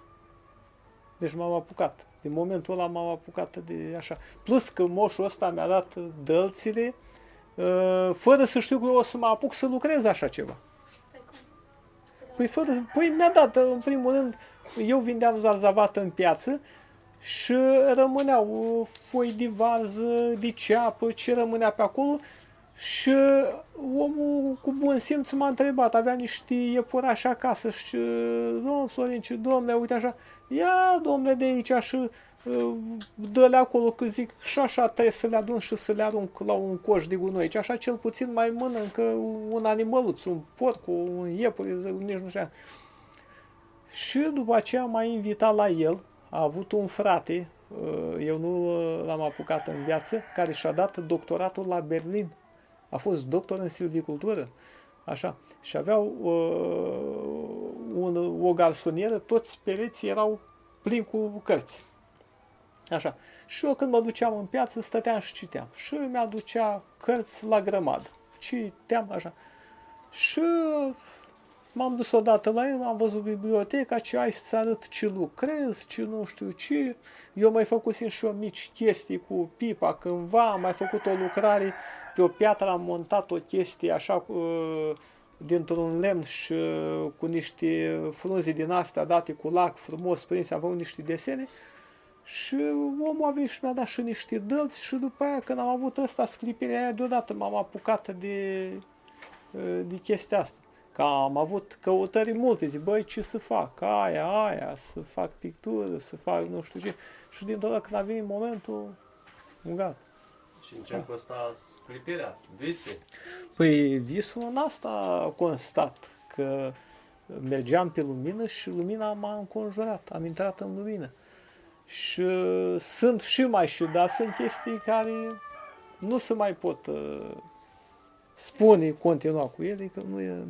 Deci m-am apucat. Din momentul ăla m-am apucat de așa. Plus că moșul ăsta mi-a dat dălțile fără să știu că eu o să mă apuc să lucrez așa ceva. Păi mi-a dat, în primul rând, eu vindeam zarzavată în piață și rămâneau foi de varză, de ceapă, ce rămânea pe acolo și omul cu bun simț m-a întrebat, avea niște iepurași acasă și domnul Florin, domnule, uite așa, ia domnule de aici și dă-le acolo, că zic, și așa trebuie să le adun și să le arunc la un coș de gunoi, și așa cel puțin mai mănâncă un animăluț, un porc, un iepure, nici nu știu. Și după aceea m-a invitat la el, a avut un frate, eu nu l-am apucat în viață, care și-a dat doctoratul la Berlin. A fost doctor în silvicultură, așa, și aveau o garsonieră, toți pereții erau plini cu cărți. Așa. Și eu când mă duceam în piață, stăteam și citeam. Și mi-aducea cărți la grămadă. Citeam așa. Și m-am dus odată la el, am văzut biblioteca, ce ai să-ți arăt ce lucrez, ce nu știu ce. Eu mai făcusem și eu mici chestii cu pipa cândva, am mai făcut o lucrare pe o piatră, am montat o chestie așa dintr-un lemn și cu niște frunze din astea date cu lac frumos prins, am făcut niște desene. Și omul a venit și mi-a dat și niște dălți și după aia când am avut ăsta sclipirea aia deodată m-am apucat de chestia asta. Că am avut căutări multe, zic, băi, ce să fac? Aia, să fac pictură, să fac nu știu ce. Și dintr-o dată când a venit momentul, gata. Și în ce consta sclipirea? Visul? Păi visul în asta a constat, că mergeam pe lumină și lumina m-a înconjurat, am intrat în lumină. Și sunt și mai și, dar sunt chestii care nu se mai pot spune, continua cu ele, că nu e...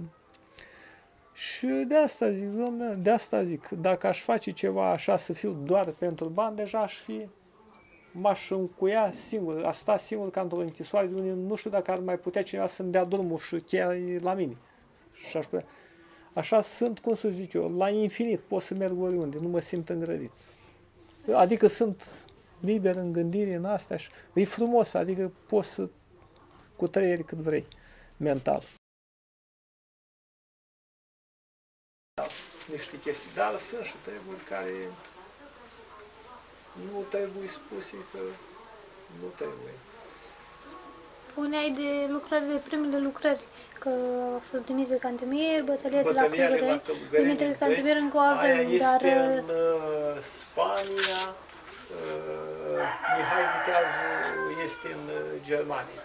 Și de asta zic, domnule, de asta zic, dacă aș face ceva așa să fiu doar pentru bani, deja m-aș încuia singur, aș sta singur ca într-o închisoare, unde nu știu dacă ar mai putea cineva să-mi dea drumul și cheia la mine. Și aș putea. Așa sunt, cum să zic eu, la infinit, pot să merg oriunde, nu mă simt îngrădit. Adică sunt liber în gândire, în astea și e frumos, adică poți să cu trăieri cât vrei, mental. Niște chestii, dar sunt și treburi care nu trebuie spuse, că nu trebuie. Spuneai de lucrări, de primele lucrări, că a fost Dimitrie Cantemir, bătălia de la Călugăreni, Dimitrie Cantemir încă o avem, aia dar... este în Spania, Mihai Viteazu este în Germania.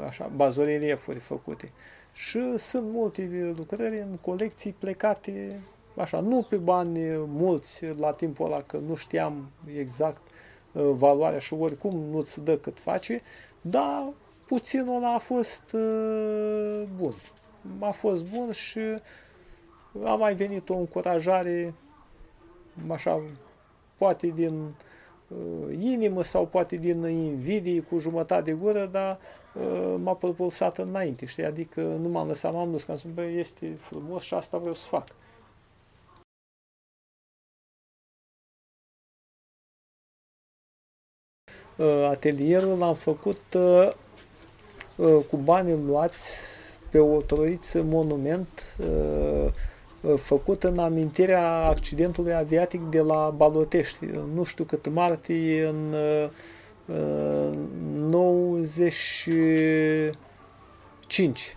Așa, bazoreliefuri făcute. Și sunt multe lucrări în colecții plecate așa, nu pe bani mulți la timpul ăla, că nu știam exact valoarea și oricum nu-ți dă cât face, dar puținul ăla a fost bun. A fost bun și a mai venit o încurajare, așa, poate din inimă sau poate din invidie cu jumătate de gură, dar m-a propulsat înainte, știi? Adică nu m-am lăsat, m-am dus, că am spus, bă, este frumos și asta vreau să fac. Atelierul l-am făcut cu banii luați pe o troiță monument făcut în amintirea accidentului aviatic de la Balotești, nu știu cât martie, în 95,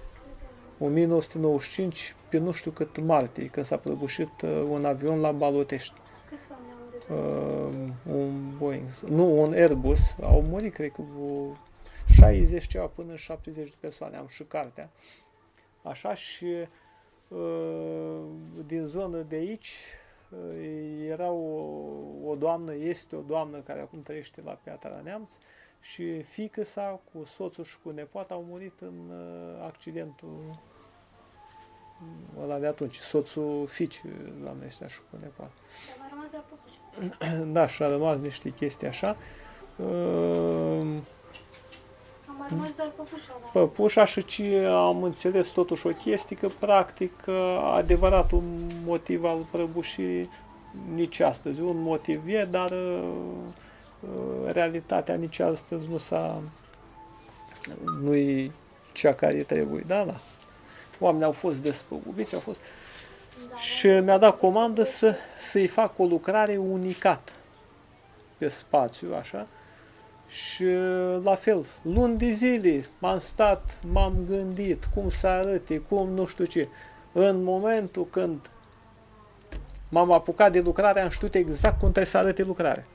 1995, pe nu știu cât martie, când s-a prăbușit un avion la Balotești. Câți oameni au murit? Un Boeing, nu, un Airbus, au murit, cred că 60 ceva până în 70 de persoane, am și cartea. Așa, și din zonă de aici era o doamnă, este o doamnă care acum trăiește la Piatra Neamț și fiică-sa cu soțul și cu nepoata au murit în accidentul ăla de atunci, soțul fiicii doamnei ăștia și cu nepoata. Dar a rămas doar păpușa. Da, și a rămas niște chestii așa. Am mai rămas doar păpușa, da. Păpușa și ce am înțeles totuși o chestie, că practic adevăratul motiv al prăbușirii nici astăzi, un motiv e, dar realitatea nici astăzi nu-i cea care trebuie, da, da. Oamenii au fost despăgubiți, au fost... Da, Și mi-a dat comandă să-i fac o lucrare unicată pe spațiu, așa. Și la fel, luni de zile m-am stat, m-am gândit cum să arate, cum nu știu ce. În momentul când m-am apucat de lucrare, am știut exact cum trebuie să arate lucrarea.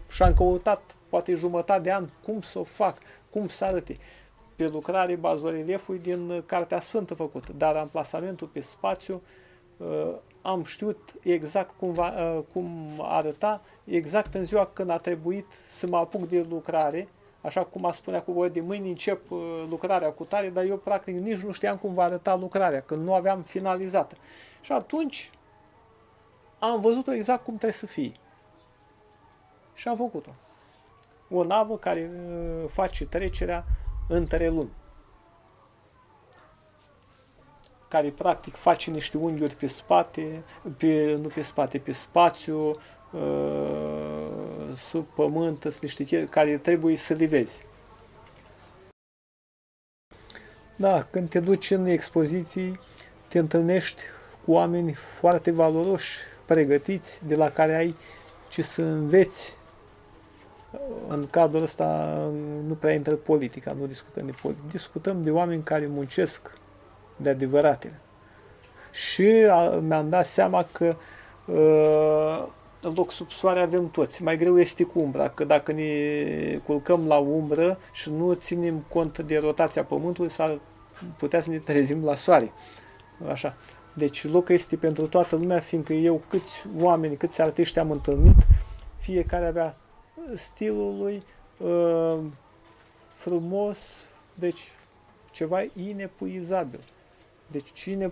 Și am căutat poate jumătate de an cum să o fac, cum să arate. Pe lucrare bazorelieful din Cartea Sfântă făcută, dar amplasamentul pe spațiu am știut exact cum arăta, exact în ziua când a trebuit să mă apuc de lucrare, așa cum a spunea cu voi, de mâine încep lucrarea cu tare, dar eu practic nici nu știam cum va arăta lucrarea, că nu aveam finalizată. Și atunci am văzut-o exact cum trebuie să fie. Și am făcut-o. O navă care face trecerea între luni, care practic face niște unghiuri pe spate, pe spațiu, sub pământ, sunt niște chestii care trebuie să le vezi. Da, când te duci în expoziții, te întâlnești cu oameni foarte valoroși, pregătiți, de la care ai ce să înveți. În cadrul ăsta nu prea intră politica, nu discutăm de politică, discutăm de oameni care muncesc de adevăratele. Și mi-am dat seama că loc sub soare avem toți. Mai greu este cu umbra, că dacă ne culcăm la umbră și nu ținem cont de rotația Pământului, s-ar putea să ne trezim la soare. Așa. Deci locul este pentru toată lumea, fiindcă eu câți artiști am întâlnit, fiecare avea stilul lui frumos, deci ceva inepuizabil. Deci cine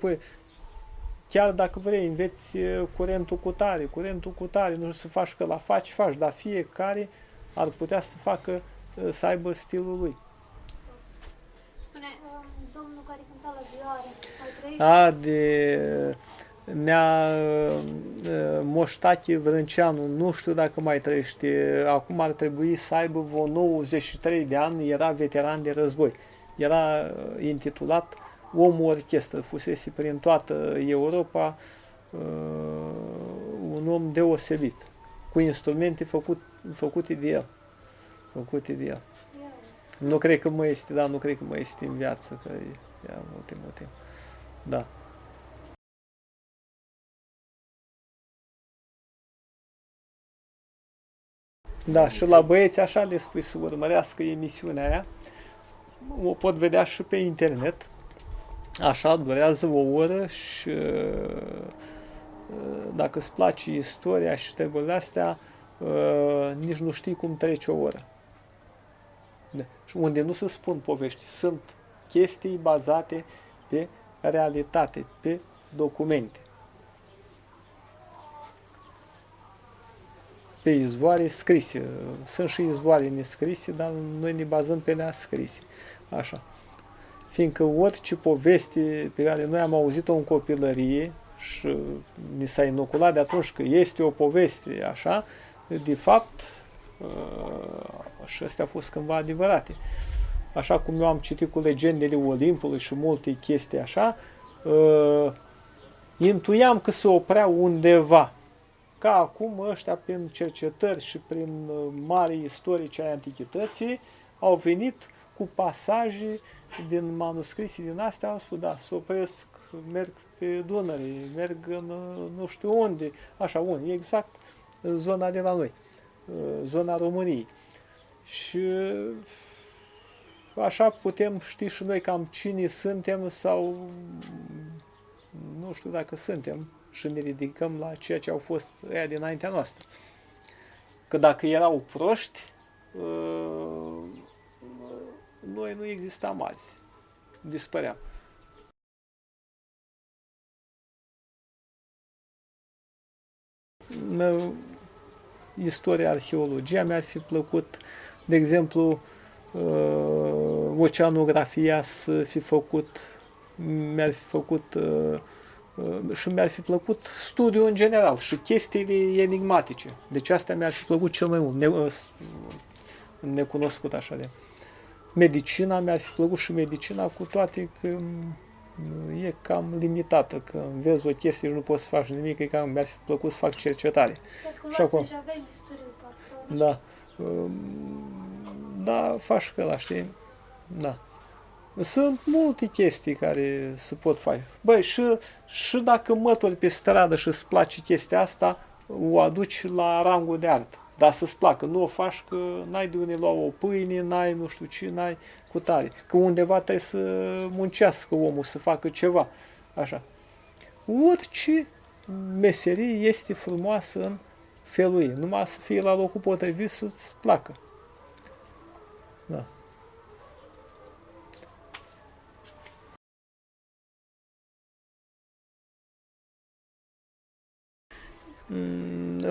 chiar dacă vrei, înveți curentul cu tare, nu să faci că la faci, dar fiecare ar putea să facă, să aibă stilul lui. Spune, domnul care cânta la vioare, mai trăiește? Nea Moștache Vrânceanu, nu știu dacă mai trăiește, acum ar trebui să aibă vreo 93 de ani, era veteran de război. Era intitulat Omul Orchestră, fusese prin toată Europa, un om deosebit, cu instrumente făcute de el. Nu cred că mai este, nu cred că mai este în viață, că e mult timp. Da. Da, și la băieți așa le spui să urmărească emisiunea aia. O pot vedea și pe internet. Așa, durează o oră și dacă îți place istoria și treburile astea, nici nu știi cum trece o oră. Și unde nu se spun povești, sunt chestii bazate pe realitate, pe documente, pe izvoare scrise. Sunt și izvoare nescrise, dar noi ne bazăm pe le scrise. Așa. Fiindcă orice poveste pe care noi am auzit-o în copilărie și ni s-a inoculat de atunci că este o poveste așa, de fapt, și astea au fost cândva adevărate. Așa cum eu am citit cu legendele Olimpului și multe chestii așa, intuiam că se oprea undeva. Ca acum ăștia, prin cercetări și prin mari istorici ai antichității, au venit cu pasaje din manuscrise din astea, au spus, da, se opresc, merg pe Dunăre, merg în nu știu unde, așa, unde, exact zona de la noi, zona României. Și așa putem ști și noi cam cine suntem sau nu știu dacă suntem și ne ridicăm la ceea ce au fost ăia dinaintea noastră. Că dacă erau proști, noi nu existam azi. Dispăream. Istoria, arheologia mi-ar fi plăcut, de exemplu, oceanografia să fi făcut, mi-ar fi făcut și mi-ar fi plăcut studiul în general și chestiile enigmatice. Deci astea mi-ar fi plăcut cel mai mult, necunoscut așa de. Medicina, mi-ar fi plăcut și medicina, cu toate că e cam limitată, că vezi o chestie și nu poți să faci nimic, e cam mi-ar fi plăcut să fac cercetare. Și acum. Da. Da, faci că ăla, știi? Da. Sunt multe chestii care se pot face. Băi, și dacă mători pe stradă și îți place chestia asta, o aduci la rangul de artă. Dar să-ți placă, nu o faci că n-ai de unde lua o pâine, n-ai nu știu ce, n-ai cu tare. Că undeva trebuie să muncească omul, să facă ceva. Așa. Orice meserie este frumoasă în felul ei. Numai să fie la locul potrivit să-ți placă. Da.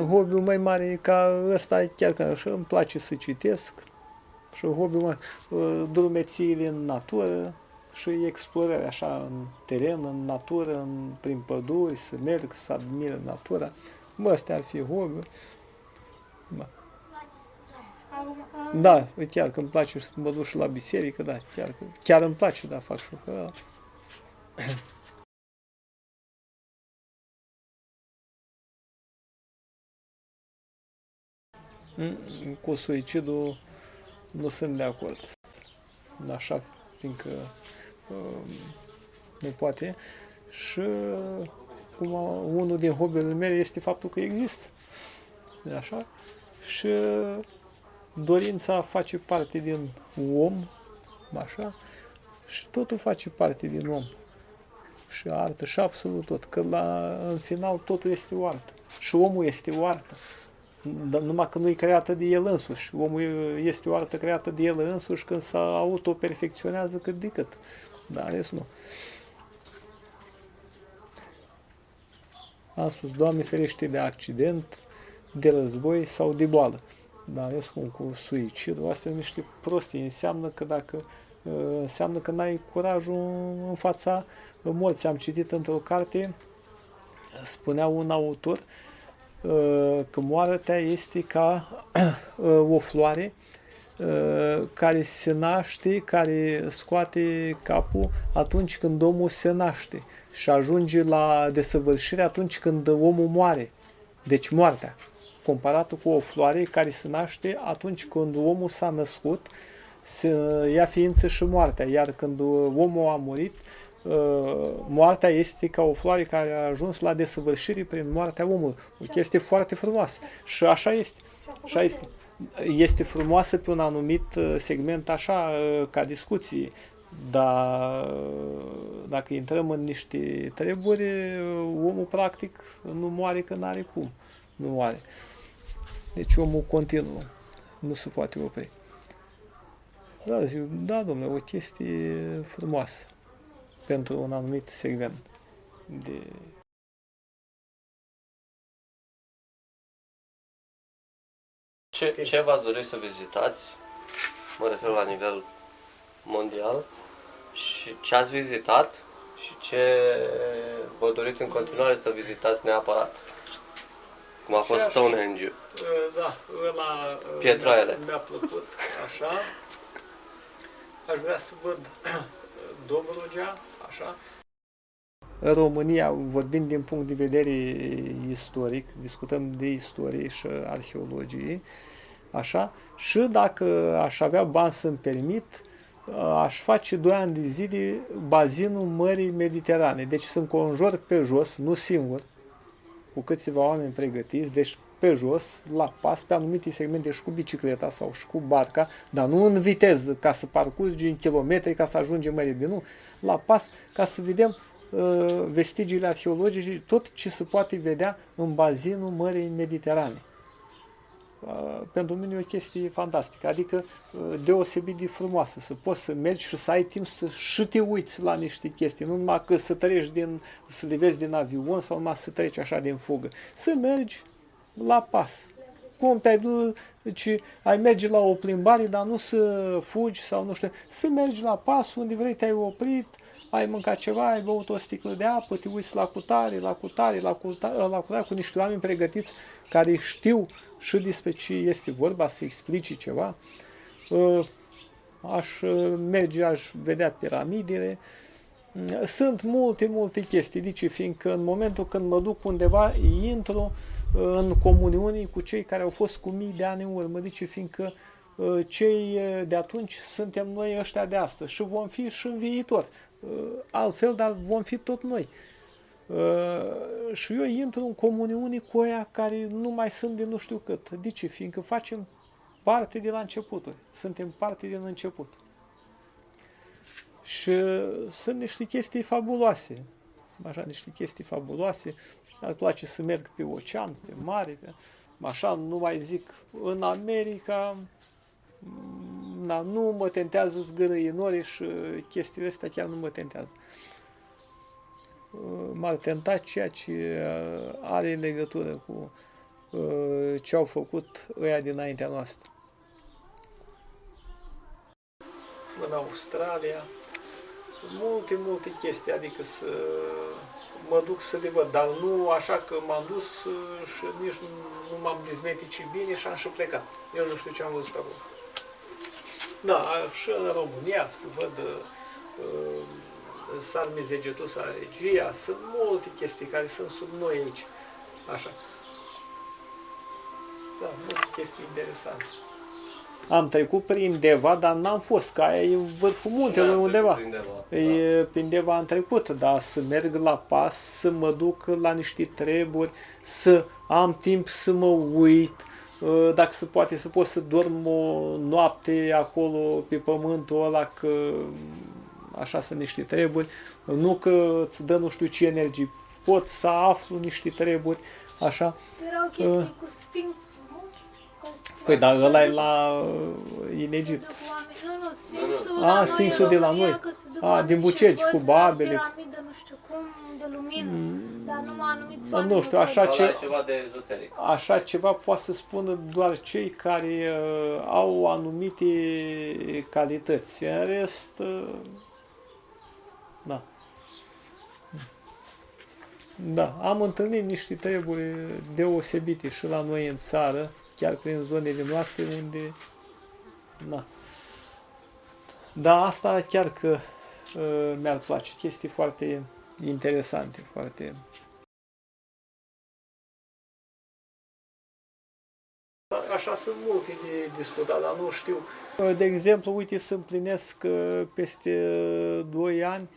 Hobby-ul mai mare e ca ăsta, chiar că așa îmi place să citesc și hobby-ul mai drumețiile în natură și explorări așa în teren, în natură, prin păduri, să merg, să admir natura. Bă, astea ar fi hobby. Da, chiar că îmi place să mă duc și la biserică, da, chiar îmi place, da, fac și că cu suicidul nu sunt de acord. Așa, fiindcă nu poate. Și unul din hobby-urile mele este faptul că există. Așa? Și dorința face parte din om, așa? Și totul face parte din om. Și artă, și absolut tot. Că în final totul este o artă. Și omul este o artă. Dar numai că nu e creată de el însuși. Omul este o artă creată de el însuși când se autoperfecționează cât de cât. Dar rest nu. Am spus, Doamne ferește de accident, de război sau de boală. Dar rest cu suicidul, astea sunt niște prostii. Înseamnă că n-ai curajul în fața morții. Am citit într-o carte, spunea un autor, că moartea este ca o floare care se naște, care scoate capul atunci când omul se naște și ajunge la desăvârșire atunci când omul moare. Deci moartea, comparată cu o floare care se naște atunci când omul s-a născut, ia ființă și moartea, iar când omul a murit, moartea este ca o floare care a ajuns la desăvârșire prin moartea omului. O chestie foarte frumoasă. Și așa este. Așa este. Este frumoasă pe un anumit segment așa, ca discuție. Dar dacă intrăm în niște treburi, omul practic nu moare că n-are cum. Nu moare. Deci omul continuă. Nu se poate opri. Da, zic, da, domnule, o chestie frumoasă pentru un anumit segment de... Ce v-ați dori să vizitați, mă refer la nivel mondial, și ce ați vizitat și ce vă doriți în continuare să vizitați neapărat? Cum a fost Stonehenge. Da, ăla Pietroaiele. mi-a plăcut, așa. Aș vrea să văd Dobrogea, așa. În România, vorbind din punct de vedere istoric, discutăm de istorie și arheologie, așa, și dacă aș avea bani să-mi permit, aș face 2 ani de zile bazinul Mării Mediterane. Deci să înconjor pe jos, nu singur, cu câțiva oameni pregătiți, deci pe jos, la pas, pe anumite segmente și cu bicicleta sau și cu barca, dar nu în viteză, ca să parcurgi în kilometri, ca să ajungem mai repede, nu, la pas, ca să vedem vestigiile arheologice, tot ce se poate vedea în bazinul Mării Mediterane. Pentru mine e o chestie fantastică, adică deosebit de frumoasă, să poți să mergi și să ai timp să și te uiți la niște chestii, nu numai că să treci să le vezi din avion sau numai să treci așa din fugă, să mergi la pas. Cum te-ai duce, ai merge la o plimbare, dar nu să fugi sau nu știu, să mergi la pas, unde vrei, te-ai oprit, ai mâncat ceva, ai băut o sticlă de apă, te uiți la cutare, cu niște oameni pregătiți care știu și despre ce este vorba, să explice ceva. Aș merge, aș vedea piramidele. Sunt multe chestii, deci, fiindcă în momentul când mă duc undeva, intru în comuniune cu cei care au fost cu mii de ani în urmă, deci, fiindcă cei de atunci suntem noi ăștia de astăzi și vom fi și în viitor. Altfel, dar vom fi tot noi. Și eu intru în comuniune cu aia care nu mai sunt de nu știu cât. De ce? Fiindcă facem parte de la începuturi. Suntem parte din început. Și sunt niște chestii fabuloase. Așa, niște chestii fabuloase. Mi-ar place să merg pe ocean, pe mare, așa, nu mai zic, în America, nu mă tentează zgârăinori și chestiile astea chiar nu mă tentează. M-ar tenta ceea ce are legătură cu ce au făcut ăia dinaintea noastră. În Australia, multe chestii, adică să mă duc să le văd, dar nu așa că m-am dus și nici nu m-am dezmeticit bine și am și plecat. Eu nu știu ce am văzut acolo. Da, și în România să văd Sarmizegetusa Regia, sunt multe chestii care sunt sub noi aici. Așa. Da, multe chestii interesante. Am trecut prin Deva, dar n-am fost, că aia e în vârful muntelui undeva. Prin Deva am trecut, dar să merg la pas, să mă duc la niște treburi, să am timp să mă uit, dacă se poate să pot să dorm o noapte acolo pe pământul ăla, că așa sunt niște treburi, nu că îți dă nu știu ce energie, pot să aflu niște treburi, așa. Erau chestii cu Sfinxul, nu? Păi, dar ăla e în Egipt. Nu, Sfinxul la noi, Sfinxul de la noi. Din Bucegi, cu babele. Piramidă, nu știu cum, de lumină, dar numai anumiți oameni. Nu știu, așa ceva de ezoteric. Așa ceva poate să spună doar cei care au anumite calități. În rest, da. Da, am întâlnit niște treburi deosebite și la noi în țară, chiar prin zonele noastre unde, da. Da, asta chiar că mi-ar place, chestii foarte interesante, foarte... Așa sunt multe de discutat, dar nu știu. De exemplu, uite, să împlinesc peste 2 ani,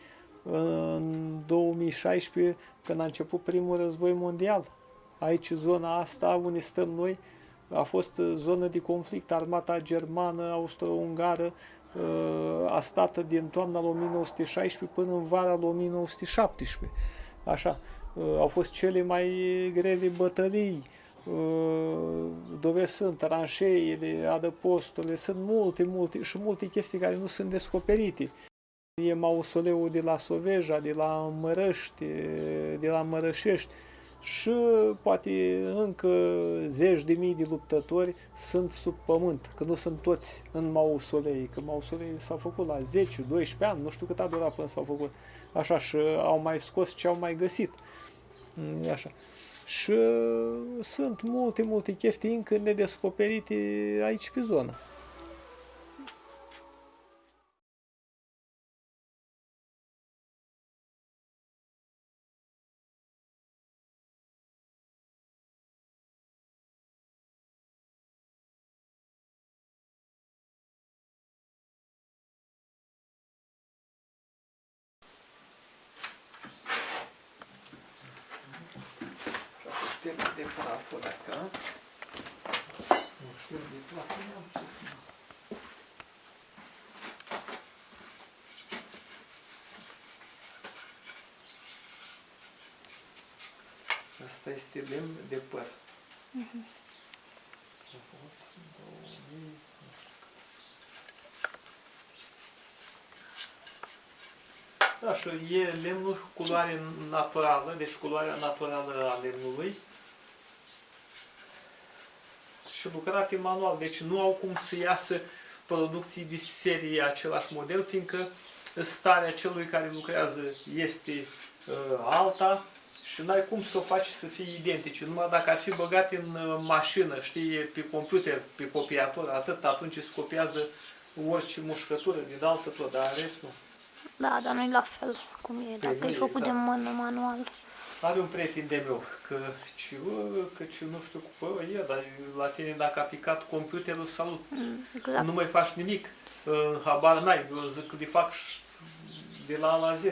în 2016, când a început primul război mondial. Aici, zona asta unde stăm noi, a fost zonă de conflict. Armata germană, austro-ungară a stat din toamna lui 1916 până în vara lui 1917. Așa, au fost cele mai grele bătălii, dovezi sunt, tranșeile, adăposturile, sunt multe chestii care nu sunt descoperite. E mausoleul de la Soveja, de la Mărăști, de la Mărășești și poate încă zeci de mii de luptători sunt sub pământ, că nu sunt toți în mausolei, că mausoleii s-au făcut la 10-12 ani, nu știu cât a durat până s-au făcut. Așa, și au mai scos ce au mai găsit. Așa. Și sunt multe chestii încă nedescoperite aici pe zonă. Șterg de praful dacă... Nu șterg de praful, nu am ce să fac. Asta este lemn de păr. Da, și e lemnul cu culoare naturală, deci culoarea naturală a lemnului și lucrate manual, deci nu au cum să iasă producții de serie același model, fiindcă starea celui care lucrează este alta și n-ai cum să o faci să fie identice. Numai dacă ar fi băgat în mașină, știi, pe computer, pe copiator, atât, atunci îți copiază orice mușcătură din altă tot, dar în rest nu. Da, dar nu e la fel cum e, dacă e făcut de mână, manual. Are un prieten de meu, că nu știu cu dar la tine dacă a picat computerul, salut. Exact. Nu mai faci nimic, habar n-ai, eu zic că le fac de la A la Z.